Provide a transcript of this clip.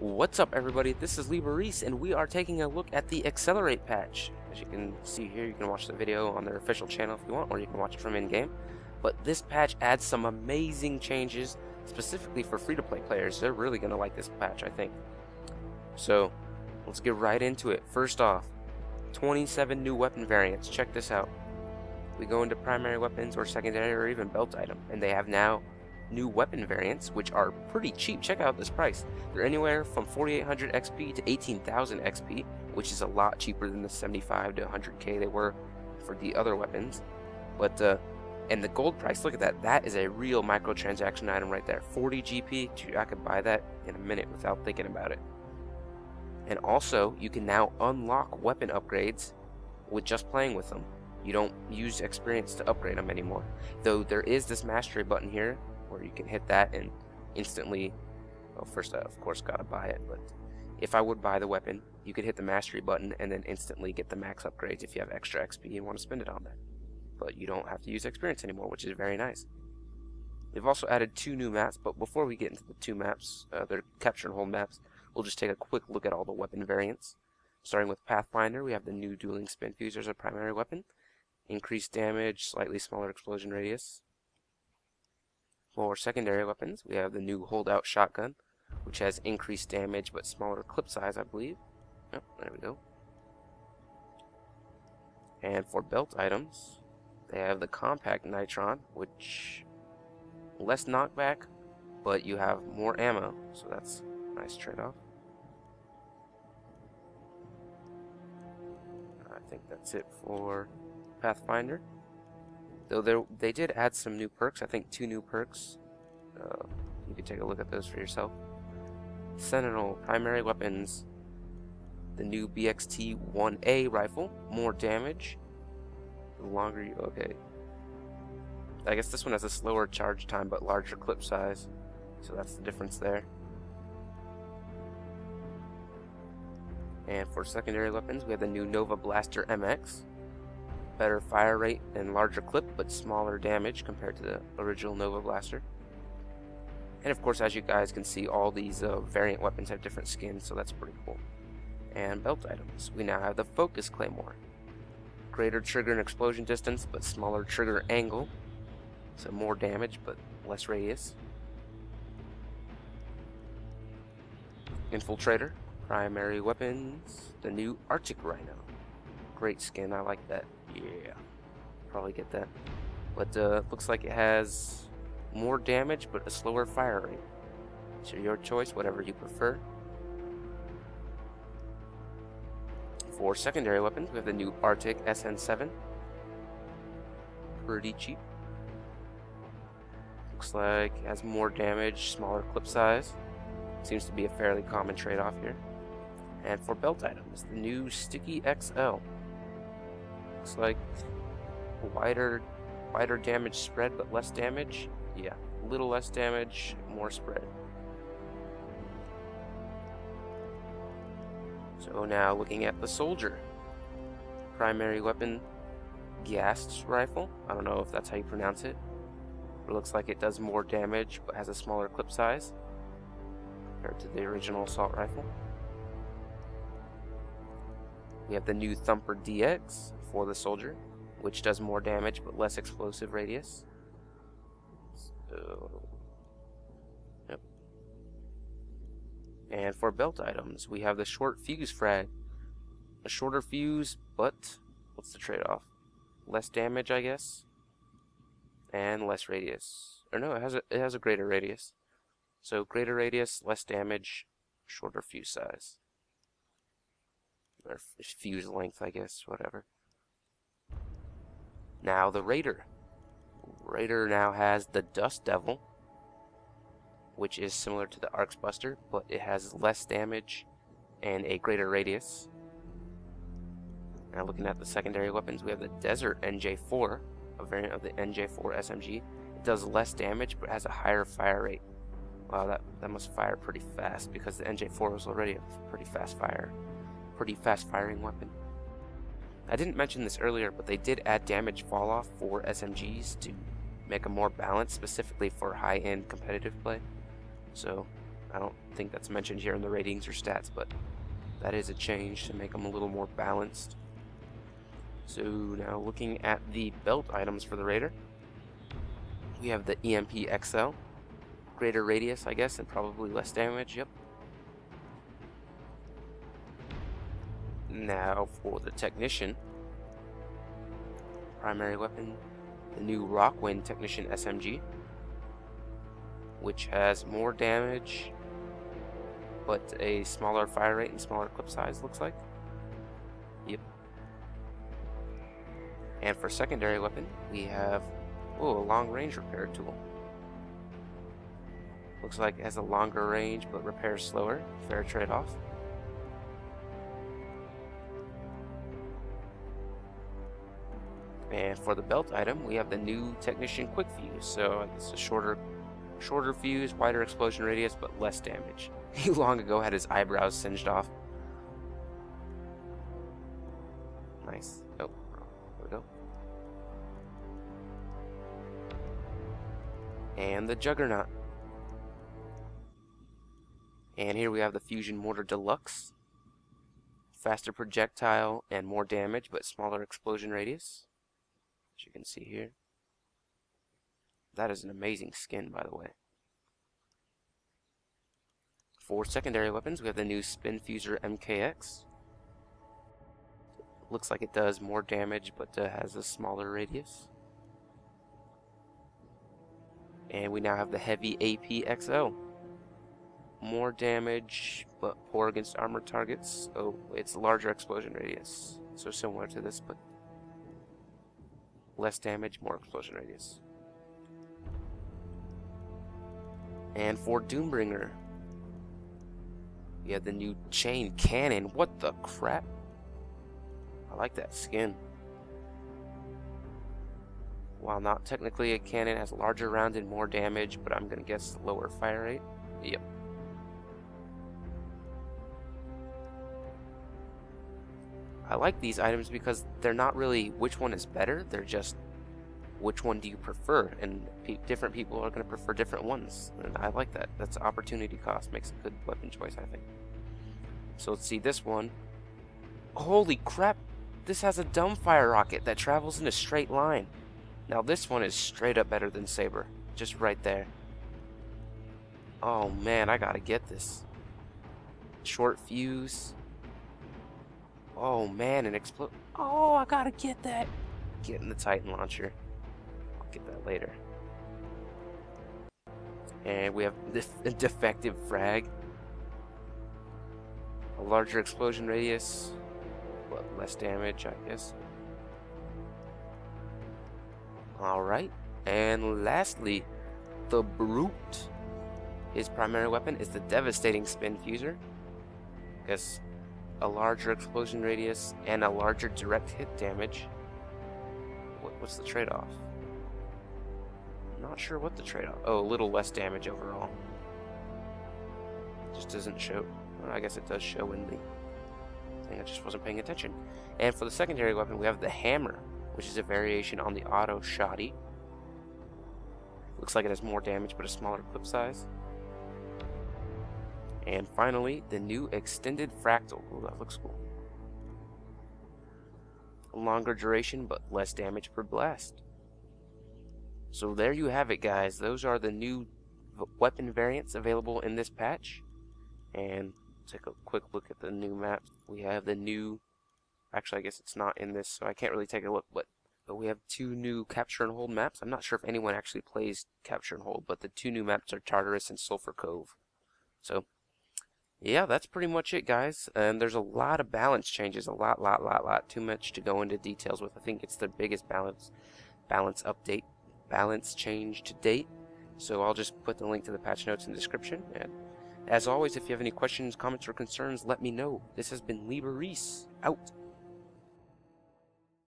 What's up, everybody? This is Lee Maurice, and we are taking a look at the Accelerate patch. As you can see here, you can watch the video on their official channel if you want, or you can watch it from in-game. But this patch adds some amazing changes, specifically for free-to-play players. They're really going to like this patch, I think. So, let's get right into it. First off, 27 new weapon variants. Check this out. We go into primary weapons or secondary or even belt item, and they have now new weapon variants, which are pretty cheap. Check out this price. They're anywhere from 4,800 XP to 18,000 XP, which is a lot cheaper than the 75 to 100k they were for the other weapons. But and the gold price, look at that. That is a real microtransaction item right there. 40 GP. I could buy that in a minute without thinking about it. And also, you can now unlock weapon upgrades with just playing with them. You don't use experience to upgrade them anymore. Though there is this mastery button here where you can hit that and instantly, well, first I of course gotta buy it, but if I would buy the weapon, you could hit the mastery button and then instantly get the max upgrades if you have extra XP and want to spend it on that. But you don't have to use experience anymore, which is very nice. They've also added 2 new maps, but before we get into the 2 maps, they're capture and hold maps, we'll just take a quick look at all the weapon variants. Starting with Pathfinder, we have the new dueling spin fuse as a primary weapon. Increased damage, slightly smaller explosion radius. For secondary weapons, we have the new holdout shotgun, which has increased damage but smaller clip size, I believe. Oh, there we go. And for belt items, they have the compact nitron, which less knockback, but you have more ammo, so that's a nice trade-off. I think that's it for Pathfinder. Though they did add some new perks, I think 2 new perks. You can take a look at those for yourself. Sentinel, primary weapons. The new BXT-1A rifle, more damage. The longer you, okay. I guess this one has a slower charge time but larger clip size. So that's the difference there. And for secondary weapons, we have the new Nova Blaster MX. Better fire rate and larger clip, but smaller damage compared to the original Nova Blaster. And of course, as you guys can see, all these variant weapons have different skins, so that's pretty cool. And belt items. We now have the Focus Claymore. Greater trigger and explosion distance, but smaller trigger angle. So more damage, but less radius. Infiltrator. Primary weapons. The new Arctic Rhino. Great skin, I like that. Yeah, probably get that. But looks like it has more damage but a slower fire rate. So your choice, whatever you prefer. For secondary weapons, we have the new Arctic SN7. Pretty cheap. Looks like it has more damage, smaller clip size. Seems to be a fairly common trade-off here. And for belt items, the new Sticky XL. Looks like wider damage spread but less damage. Yeah, a little less damage, more spread. So now looking at the soldier. Primary weapon, Gast's rifle. I don't know if that's how you pronounce it. It looks like it does more damage but has a smaller clip size compared to the original assault rifle. We have the new Thumper DX for the soldier, which does more damage but less explosive radius. So, yep. And for belt items, we have the short fuse frag. A shorter fuse, but what's the trade-off? Less damage, I guess, and less radius. Or no, it has a greater radius. So greater radius, less damage, shorter fuse size. Or fuse length, I guess, whatever. Now the Raider. Raider now has the Dust Devil, which is similar to the Arcs Buster, but it has less damage and a greater radius. Now looking at the secondary weapons, we have the Desert NJ4, a variant of the NJ4 SMG. It does less damage, but has a higher fire rate. Wow, that must fire pretty fast, because the NJ4 was already a pretty fast firing weapon. I didn't mention this earlier, but they did add damage fall off for SMGs to make them more balanced, specifically for high-end competitive play. So I don't think that's mentioned here in the ratings or stats, but that is a change to make them a little more balanced. So now looking at the belt items for the Raider, we have the EMP XL, greater radius, I guess, and probably less damage. Yep. Now for the Technician, primary weapon, the new Rockwind Technician SMG, which has more damage but a smaller fire rate and smaller clip size, looks like. Yep. And for secondary weapon, we have a long range repair tool. Looks like it has a longer range but repairs slower. Fair trade-off. And for the belt item, we have the new Technician Quick Fuse. So it's a shorter fuse, wider explosion radius, but less damage. He long ago had his eyebrows singed off. Nice. Oh, there we go. And the Juggernaut. And here we have the Fusion Mortar Deluxe. Faster projectile and more damage, but smaller explosion radius, as you can see here. That is an amazing skin, by the way. For secondary weapons, we have the new Spin Fuser MKX. Looks like it does more damage, but has a smaller radius. And we now have the Heavy AP XL. More damage, but poor against armored targets. Oh, it's larger explosion radius. So similar to this, but less damage, more explosion radius. And for Doombringer, we have the new Chain Cannon. What the crap? I like that skin. While not technically a cannon, it has larger rounds and more damage, but I'm gonna guess lower fire rate. Yep. I like these items because they're not really which one is better, they're just which one do you prefer, and different people are going to prefer different ones, and I like that. That's opportunity cost, makes a good weapon choice, I think. So let's see this one. Holy crap, this has a dumbfire rocket that travels in a straight line. Now this one is straight up better than Saber, just right there. Oh man, I gotta get this. Short fuse. Oh man, an explode. Oh, I gotta get that. Getting the Titan launcher. I'll get that later. And we have this defective frag. A larger explosion radius, but less damage, I guess. Alright, and lastly, the Brute. His primary weapon is the devastating Spin Fuser. I guess a larger explosion radius and a larger direct hit damage. What's the trade-off? I'm not sure what the trade-off. Oh, a little less damage overall. Just doesn't show. Well, I guess it does show in the thing. I just wasn't paying attention. And for the secondary weapon, we have the Hammer, which is a variation on the Auto Shotty. Looks like it has more damage but a smaller clip size. And finally, the new Extended Fractal. Ooh, that looks cool. Longer duration, but less damage per blast. So there you have it, guys. Those are the new weapon variants available in this patch. And take a quick look at the new map. We have the new... Actually, I guess it's not in this, so I can't really take a look, but we have two new Capture and Hold maps. I'm not sure if anyone actually plays Capture and Hold, but the two new maps are Tartarus and Sulphur Cove. So... yeah, that's pretty much it, guys. And there's a lot of balance changes, a lot. Too much to go into details with. I think it's the biggest balance update, balance change to date. So I'll just put the link to the patch notes in the description. And as always, if you have any questions, comments, or concerns, let me know. This has been Liber Reese, out.